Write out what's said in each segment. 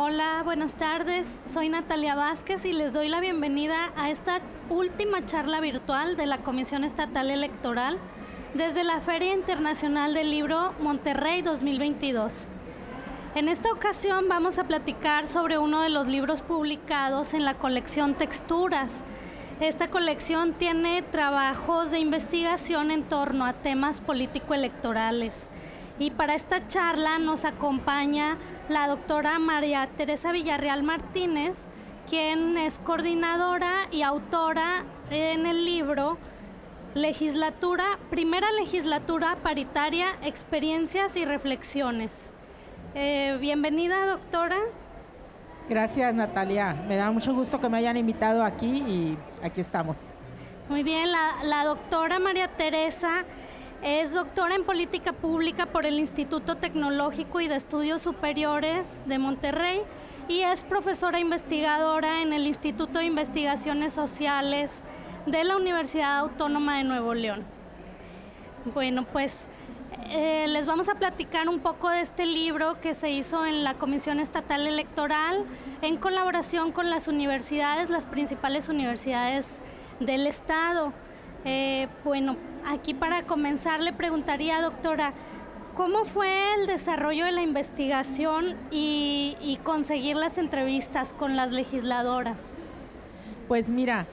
Hola, buenas tardes. Soy Natalia Vázquez y les doy la bienvenida a esta última charla virtual de la Comisión Estatal Electoral desde la Feria Internacional del Libro Monterrey 2022. En esta ocasión vamos a platicar sobre uno de los libros publicados en la colección Texturas. Esta colección tiene trabajos de investigación en torno a temas político-electorales. Y para esta charla nos acompaña la doctora María Teresa Villarreal Martínez, quien es coordinadora y autora en el libro Primera Legislatura Paritaria, Experiencias y Reflexiones. Bienvenida, doctora. Gracias, Natalia. Me da mucho gusto que me hayan invitado aquí y aquí estamos. Muy bien, la doctora María Teresa es doctora en Política Pública por el Instituto Tecnológico y de Estudios Superiores de Monterrey y es profesora investigadora en el Instituto de Investigaciones Sociales de la Universidad Autónoma de Nuevo León. Bueno, pues les vamos a platicar un poco de este libro que se hizo en la Comisión Estatal Electoral en colaboración con las universidades, las principales universidades del estado. Bueno, aquí para comenzar le preguntaría, doctora, ¿cómo fue el desarrollo de la investigación y conseguir las entrevistas con las legisladoras? Pues mira,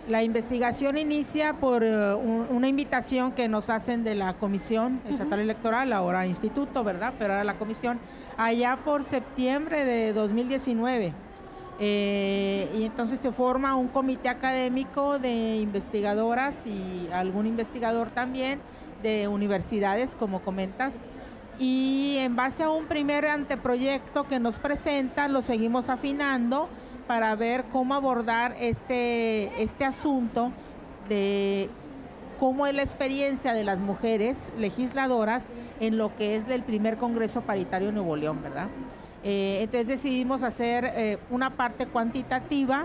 la investigación inicia por una invitación que nos hacen de la Comisión Estatal Electoral, ahora Instituto, ¿verdad? Pero ahora la Comisión, allá por septiembre de 2019. Y entonces se forma un comité académico de investigadoras y algún investigador también de universidades, como comentas, y en base a un primer anteproyecto que nos presentan, lo seguimos afinando para ver cómo abordar este asunto de cómo es la experiencia de las mujeres legisladoras en lo que es el primer Congreso Paritario en Nuevo León, ¿verdad? Entonces decidimos hacer una parte cuantitativa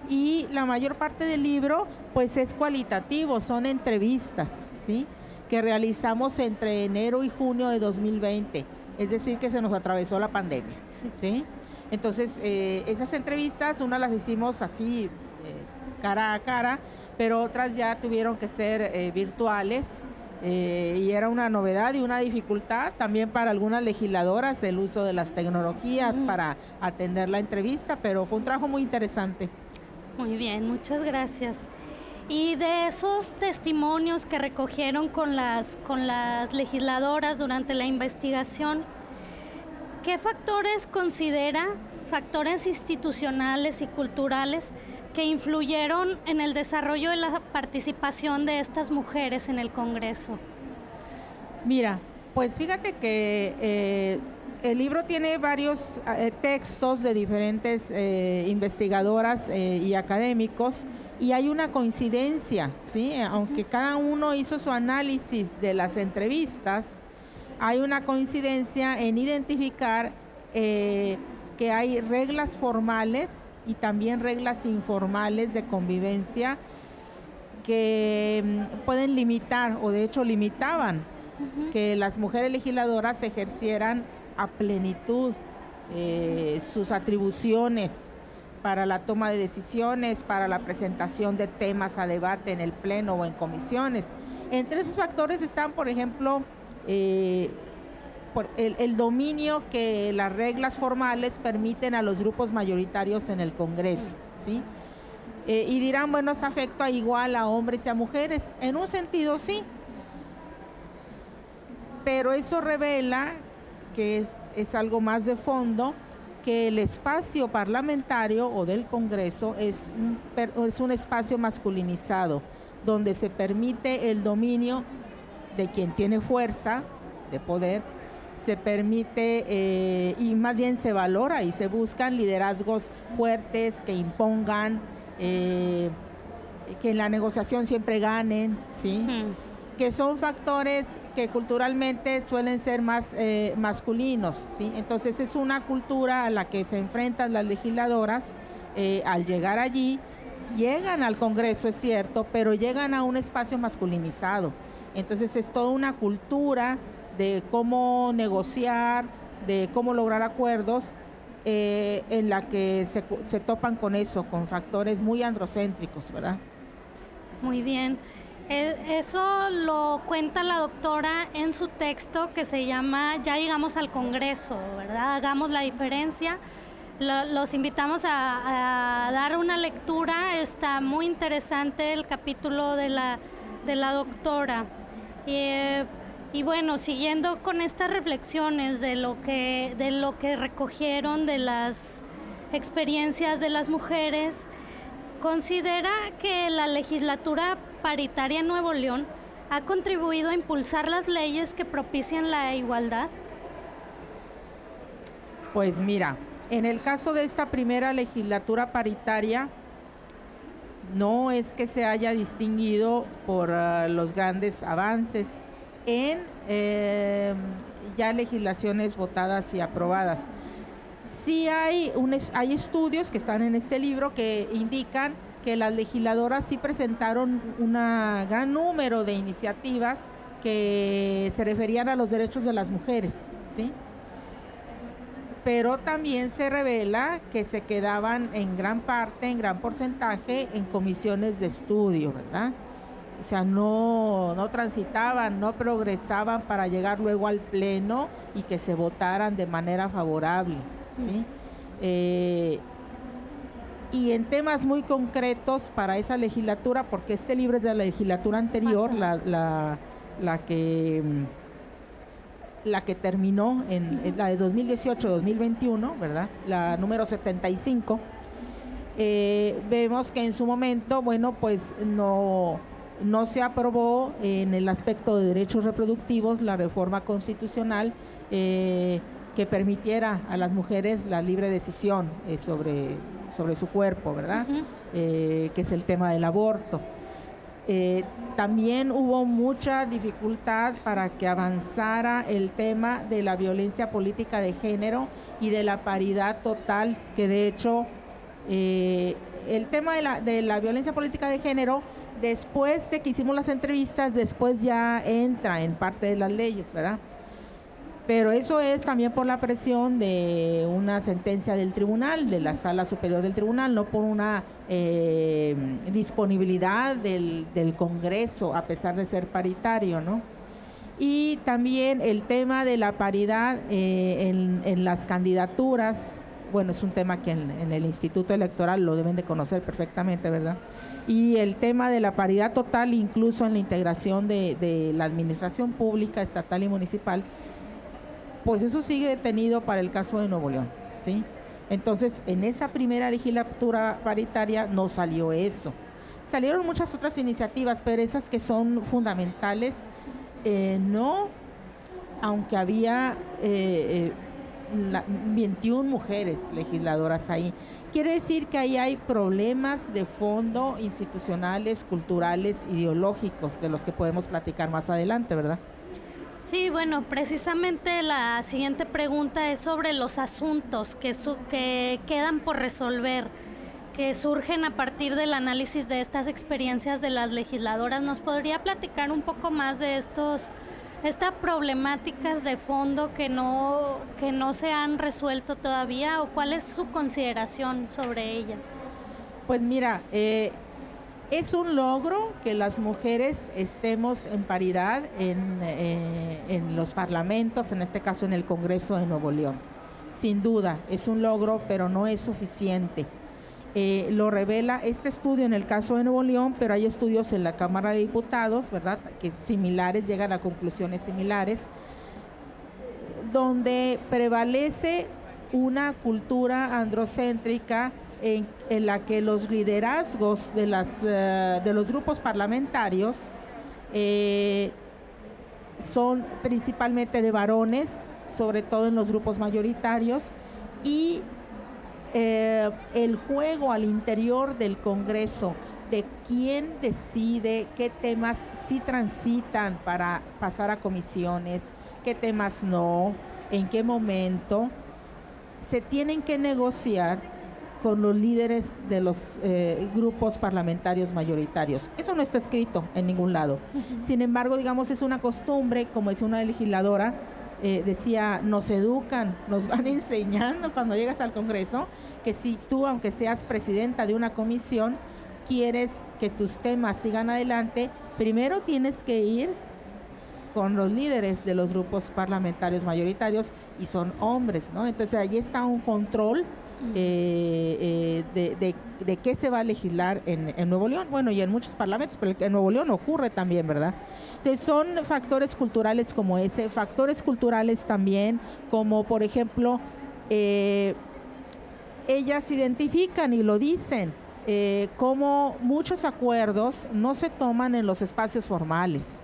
y la mayor parte del libro pues es cualitativo, son entrevistas, ¿sí?, que realizamos entre enero y junio de 2020, es decir, que se nos atravesó la pandemia, ¿sí? Entonces esas entrevistas, unas las hicimos así cara a cara, pero otras ya tuvieron que ser virtuales. Y era una novedad y una dificultad también para algunas legisladoras el uso de las tecnologías para atender la entrevista, pero fue un trabajo muy interesante. Muy bien, muchas gracias. Y de esos testimonios que recogieron con las legisladoras durante la investigación, ¿qué factores considera, factores institucionales y culturales, que influyeron en el desarrollo de la participación de estas mujeres en el Congreso? Mira, pues fíjate que el libro tiene varios textos de diferentes investigadoras y académicos y hay una coincidencia, ¿sí? Aunque cada uno hizo su análisis de las entrevistas, hay una coincidencia en identificar que hay reglas formales y también reglas informales de convivencia que pueden limitar, o de hecho limitaban, que las mujeres legisladoras ejercieran a plenitud sus atribuciones para la toma de decisiones, para la presentación de temas a debate en el pleno o en comisiones. Entre esos factores están, por ejemplo, por el dominio que las reglas formales permiten a los grupos mayoritarios en el Congreso, ¿sí? Y dirán, bueno, ¿se afecta igual a hombres y a mujeres? En un sentido sí, pero eso revela que es algo más de fondo, que el espacio parlamentario o del Congreso es un espacio masculinizado, donde se permite el dominio de quien tiene fuerza de poder, se permite y más bien se valora y se buscan liderazgos fuertes que impongan, que en la negociación siempre ganen, ¿sí? Que son factores que culturalmente suelen ser más masculinos, ¿sí? Entonces es una cultura a la que se enfrentan las legisladoras al llegar allí, llegan al Congreso, es cierto, pero llegan a un espacio masculinizado. Entonces es toda una cultura de cómo negociar, de cómo lograr acuerdos, en la que se topan con eso, con factores muy androcéntricos, ¿verdad? Muy bien. Eso lo cuenta la doctora en su texto que se llama Ya llegamos al Congreso, ¿verdad? Hagamos la diferencia. Los invitamos a dar una lectura. Está muy interesante el capítulo de la doctora. Y bueno, siguiendo con estas reflexiones de lo que recogieron de las experiencias de las mujeres, ¿considera que la legislatura paritaria en Nuevo León ha contribuido a impulsar las leyes que propician la igualdad? Pues mira, en el caso de esta primera legislatura paritaria, no es que se haya distinguido por los grandes avances en ya legislaciones votadas y aprobadas. Sí hay estudios que están en este libro que indican que las legisladoras sí presentaron un gran número de iniciativas que se referían a los derechos de las mujeres, ¿sí? Pero también se revela que se quedaban en gran parte, en gran porcentaje, en comisiones de estudio, ¿verdad? O sea, no transitaban, no progresaban para llegar luego al pleno y que se votaran de manera favorable, ¿sí? Y en temas muy concretos para esa legislatura, porque este libro es de la legislatura anterior, la que terminó en la de 2018-2021, ¿verdad? La número 75. Vemos que en su momento, bueno, pues no se aprobó en el aspecto de derechos reproductivos la reforma constitucional que permitiera a las mujeres la libre decisión sobre su cuerpo, ¿verdad? Que es el tema del aborto. También hubo mucha dificultad para que avanzara el tema de la violencia política de género y de la paridad total, que de hecho el tema de la violencia política de género, después de que hicimos las entrevistas, después ya entra en parte de las leyes, ¿verdad? Pero eso es también por la presión de una sentencia del tribunal, de la Sala Superior del Tribunal, no por una disponibilidad del Congreso, a pesar de ser paritario, ¿no? Y también el tema de la paridad en las candidaturas, bueno, es un tema que en el Instituto Electoral lo deben de conocer perfectamente, ¿verdad? Y el tema de la paridad total, incluso en la integración de la administración pública, estatal y municipal, pues eso sigue detenido para el caso de Nuevo León, ¿sí? Entonces, en esa primera legislatura paritaria no salió eso. Salieron muchas otras iniciativas, pero esas que son fundamentales, no, aunque había 21 mujeres legisladoras ahí. Quiere decir que ahí hay problemas de fondo institucionales, culturales, ideológicos, de los que podemos platicar más adelante, ¿verdad? Sí, bueno, precisamente la siguiente pregunta es sobre los asuntos que quedan por resolver, que surgen a partir del análisis de estas experiencias de las legisladoras. ¿Nos podría platicar un poco más de estas problemáticas de fondo que no se han resuelto todavía, o cuál es su consideración sobre ellas? Pues mira, es un logro que las mujeres estemos en paridad en los parlamentos, en este caso en el Congreso de Nuevo León. Sin duda, es un logro, pero no es suficiente. Lo revela este estudio en el caso de Nuevo León, pero hay estudios en la Cámara de Diputados, ¿verdad?, que similares, llegan a conclusiones similares, donde prevalece una cultura androcéntrica en la que los liderazgos de los grupos parlamentarios son principalmente de varones, sobre todo en los grupos mayoritarios, y el juego al interior del Congreso de quién decide qué temas sí transitan para pasar a comisiones, qué temas no, en qué momento, se tienen que negociar con los líderes de los grupos parlamentarios mayoritarios. Eso no está escrito en ningún lado. Sin embargo, digamos, es una costumbre, como es una legisladora, decía, nos educan, nos van enseñando cuando llegas al Congreso, que si tú, aunque seas presidenta de una comisión, quieres que tus temas sigan adelante, primero tienes que ir con los líderes de los grupos parlamentarios mayoritarios y son hombres, ¿no? Entonces ahí está un control de qué se va a legislar en Nuevo León, bueno, y en muchos parlamentos, pero en Nuevo León ocurre también, ¿verdad? Entonces son factores culturales como ese, factores culturales también como, por ejemplo, ellas identifican y lo dicen, como muchos acuerdos no se toman en los espacios formales,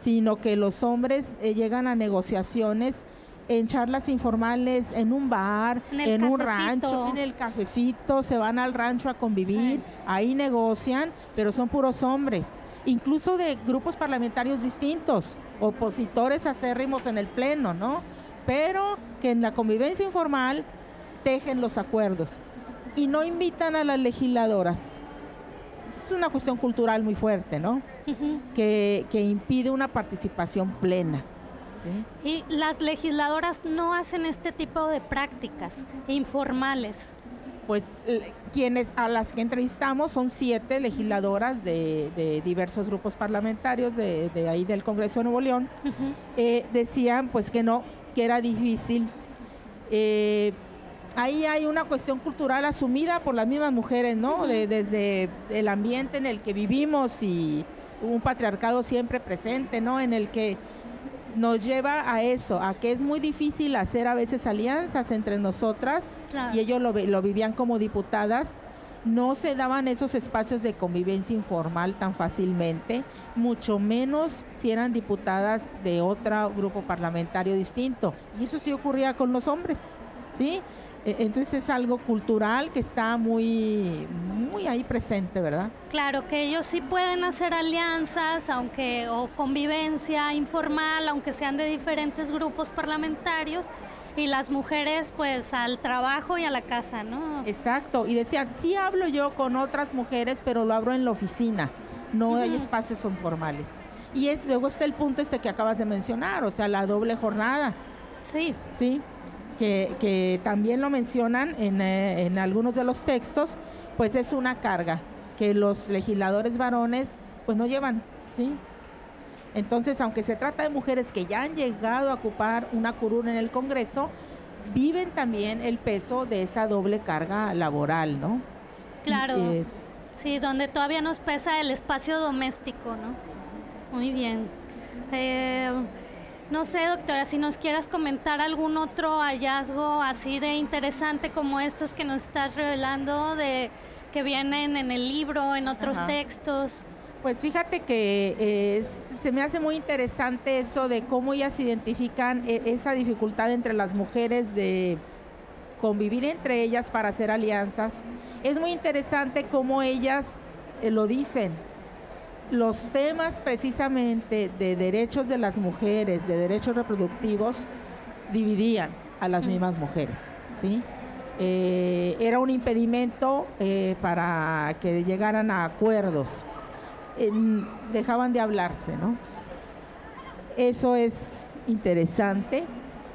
sino que los hombres llegan a negociaciones en charlas informales, en un bar, en un rancho, en el cafecito, se van al rancho a convivir, sí. Ahí negocian, pero son puros hombres, incluso de grupos parlamentarios distintos, opositores acérrimos en el pleno, ¿no? Pero que en la convivencia informal tejen los acuerdos y no invitan a las legisladoras. Es una cuestión cultural muy fuerte, ¿no? Que impide una participación plena. ¿Sí? Y las legisladoras no hacen este tipo de prácticas informales. Pues a las que entrevistamos son 7 legisladoras de diversos grupos parlamentarios de ahí del Congreso de Nuevo León. Decían pues que no, que era difícil. Ahí hay una cuestión cultural asumida por las mismas mujeres, ¿no? Desde el ambiente en el que vivimos y un patriarcado siempre presente, ¿no? En el que nos lleva a eso, a que es muy difícil hacer a veces alianzas entre nosotras, claro. Y ellos lo vivían como diputadas, no se daban esos espacios de convivencia informal tan fácilmente, mucho menos si eran diputadas de otro grupo parlamentario distinto, y eso sí ocurría con los hombres, ¿sí? Entonces es algo cultural que está muy ahí presente, ¿verdad? Claro, que ellos sí pueden hacer alianzas, o convivencia informal, aunque sean de diferentes grupos parlamentarios, y las mujeres pues al trabajo y a la casa, ¿no? Exacto, y decían, sí hablo yo con otras mujeres, pero lo abro en la oficina, no hay espacios informales. Y luego está el punto que acabas de mencionar, o sea, la doble jornada. Sí. Sí. Que también lo mencionan en algunos de los textos, pues es una carga que los legisladores varones pues no llevan, ¿sí? Entonces, aunque se trata de mujeres que ya han llegado a ocupar una curul en el Congreso, viven también el peso de esa doble carga laboral, ¿no? Claro, sí, donde todavía nos pesa el espacio doméstico, ¿no? Muy bien. No sé, doctora, si nos quieras comentar algún otro hallazgo así de interesante como estos que nos estás revelando, que vienen en el libro, en otros textos. Pues fíjate que se me hace muy interesante eso de cómo ellas identifican esa dificultad entre las mujeres de convivir entre ellas para hacer alianzas. Es muy interesante cómo ellas lo dicen. Los temas precisamente de derechos de las mujeres, de derechos reproductivos, dividían a las mismas mujeres, ¿sí? Era un impedimento para que llegaran a acuerdos. Dejaban de hablarse, ¿no? Eso es interesante.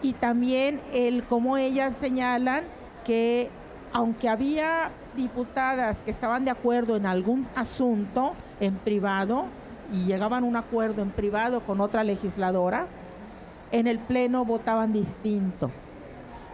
Y también cómo ellas señalan que aunque había diputadas que estaban de acuerdo en algún asunto en privado y llegaban a un acuerdo en privado con otra legisladora, en el pleno votaban distinto.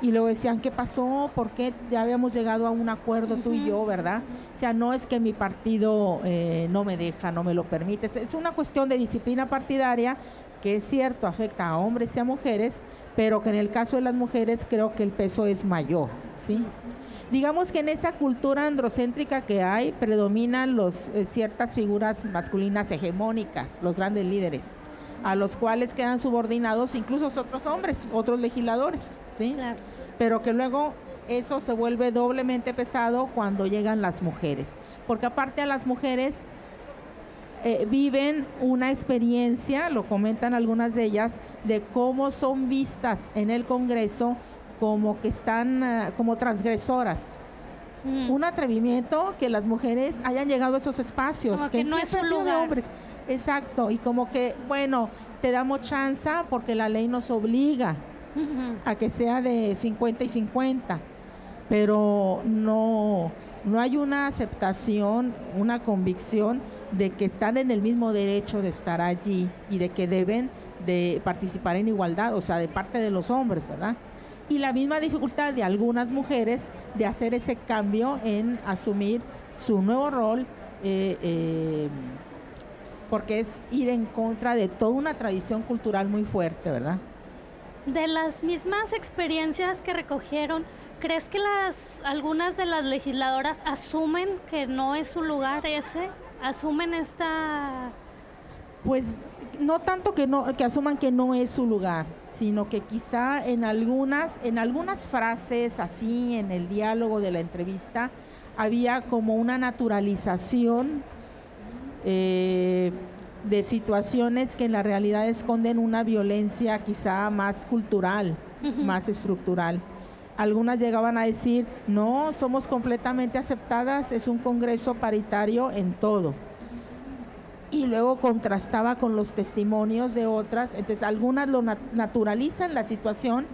Y luego decían, ¿qué pasó? ¿Por qué ya habíamos llegado a un acuerdo tú y yo, verdad? O sea, no es que mi partido no me deja, no me lo permite. Es una cuestión de disciplina partidaria que es cierto, afecta a hombres y a mujeres, pero que en el caso de las mujeres creo que el peso es mayor, ¿sí? Digamos que en esa cultura androcéntrica que hay, predominan ciertas figuras masculinas hegemónicas, los grandes líderes, a los cuales quedan subordinados incluso otros hombres, otros legisladores, ¿sí? Claro. Pero que luego eso se vuelve doblemente pesado cuando llegan las mujeres, porque aparte a las mujeres viven una experiencia, lo comentan algunas de ellas, de cómo son vistas en el Congreso como que están como transgresoras. Un atrevimiento que las mujeres hayan llegado a esos espacios, como que no es su lugar. De hombres. Exacto, y como que, bueno, te damos chance porque la ley nos obliga a que sea de 50 y 50, pero no hay una aceptación, una convicción de que están en el mismo derecho de estar allí y de que deben de participar en igualdad, o sea, de parte de los hombres, ¿verdad? Y la misma dificultad de algunas mujeres de hacer ese cambio en asumir su nuevo rol, porque es ir en contra de toda una tradición cultural muy fuerte, ¿verdad? De las mismas experiencias que recogieron, ¿crees que algunas de las legisladoras asumen que no es su lugar ese? ¿Asumen esta...? Pues no tanto que asuman que no es su lugar, sino que quizá en algunas frases así, en el diálogo de la entrevista, había como una naturalización de situaciones que en la realidad esconden una violencia quizá más cultural, más estructural. Algunas llegaban a decir, no, somos completamente aceptadas, es un congreso paritario en todo. Y luego contrastaba con los testimonios de otras, entonces algunas lo naturalizan la situación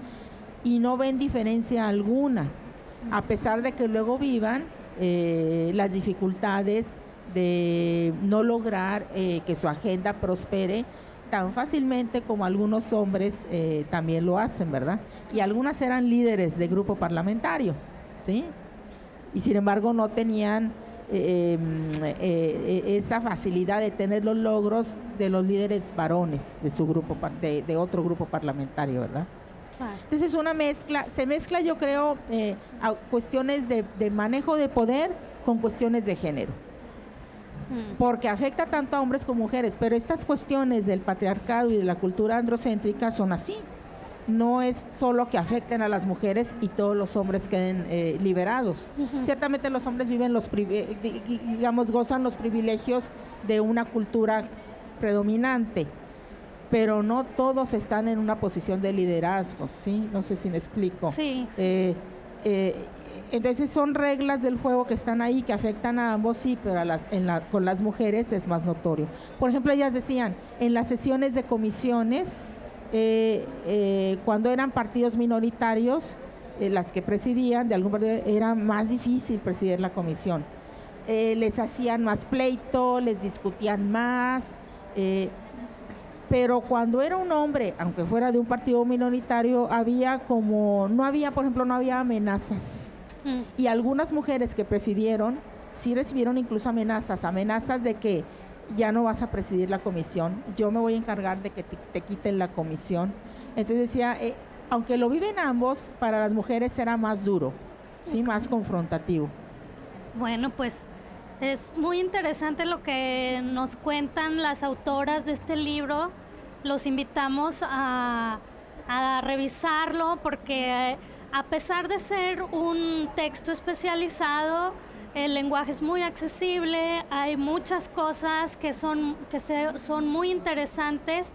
y no ven diferencia alguna, a pesar de que luego vivan las dificultades de no lograr que su agenda prospere tan fácilmente como algunos hombres también lo hacen, ¿verdad? Y algunas eran líderes de grupo parlamentario, ¿sí? Y sin embargo no tenían esa facilidad de tener los logros de los líderes varones de su grupo, de otro grupo parlamentario, ¿verdad? Entonces una mezcla, se mezcla yo creo a cuestiones de manejo de poder con cuestiones de género, porque afecta tanto a hombres como mujeres, pero estas cuestiones del patriarcado y de la cultura androcéntrica son así. No es solo que afecten a las mujeres y todos los hombres queden liberados. Ciertamente los hombres viven gozan los privilegios de una cultura predominante, pero no todos están en una posición de liderazgo, ¿sí? No sé si me explico. Sí. Entonces son reglas del juego que están ahí, que afectan a ambos, sí, pero con las mujeres es más notorio. Por ejemplo, ellas decían, en las sesiones de comisiones, cuando eran partidos minoritarios, las que presidían de algún partido, era más difícil presidir la comisión. Les hacían más pleito, les discutían más, pero cuando era un hombre, aunque fuera de un partido minoritario, no había amenazas. Y algunas mujeres que presidieron sí recibieron incluso amenazas de que ya no vas a presidir la comisión, yo me voy a encargar de que te quiten la comisión. Entonces decía, aunque lo viven ambos, para las mujeres era más duro, ¿sí? Más confrontativo. Bueno, pues es muy interesante lo que nos cuentan las autoras de este libro. Los invitamos a revisarlo porque a pesar de ser un texto especializado, el lenguaje es muy accesible, hay muchas cosas que son muy interesantes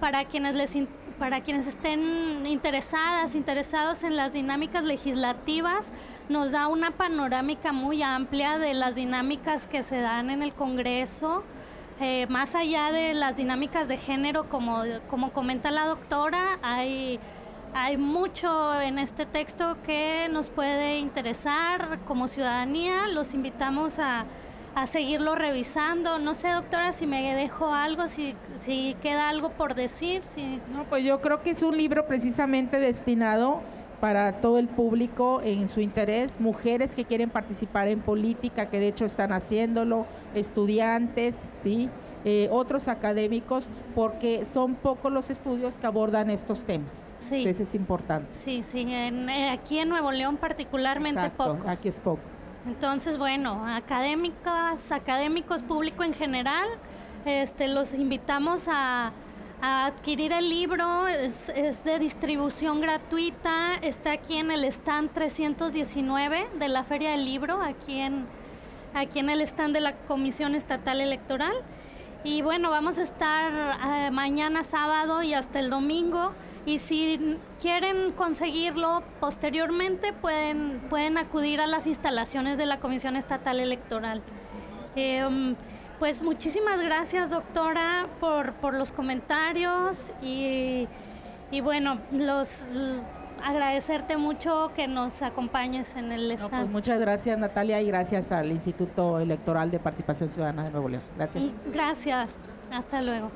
para quienes estén interesados en las dinámicas legislativas. Nos da una panorámica muy amplia de las dinámicas que se dan en el Congreso, más allá de las dinámicas de género, como comenta la doctora, hay mucho en este texto que nos puede interesar como ciudadanía. Los invitamos a seguirlo revisando. No sé, doctora, si me dejo algo, si queda algo por decir. No, pues yo creo que es un libro precisamente destinado para todo el público en su interés, mujeres que quieren participar en política, que de hecho están haciéndolo, estudiantes, ¿sí? Otros académicos, porque son pocos los estudios que abordan estos temas. Sí. Entonces es importante. Sí, aquí en Nuevo León particularmente. Exacto, pocos. Aquí es poco. Entonces, bueno, académicos, público en general, los invitamos a adquirir el libro. Es de distribución gratuita, está aquí en el stand 319 de la Feria del Libro, aquí en el stand de la Comisión Estatal Electoral. Y bueno, vamos a estar mañana sábado y hasta el domingo, y si quieren conseguirlo posteriormente pueden acudir a las instalaciones de la Comisión Estatal Electoral. Pues muchísimas gracias, doctora, por los comentarios y bueno, agradecerte mucho que nos acompañes en el stand. Pues muchas gracias, Natalia, y gracias al Instituto Electoral de Participación Ciudadana de Nuevo León. Gracias. Gracias. Hasta luego.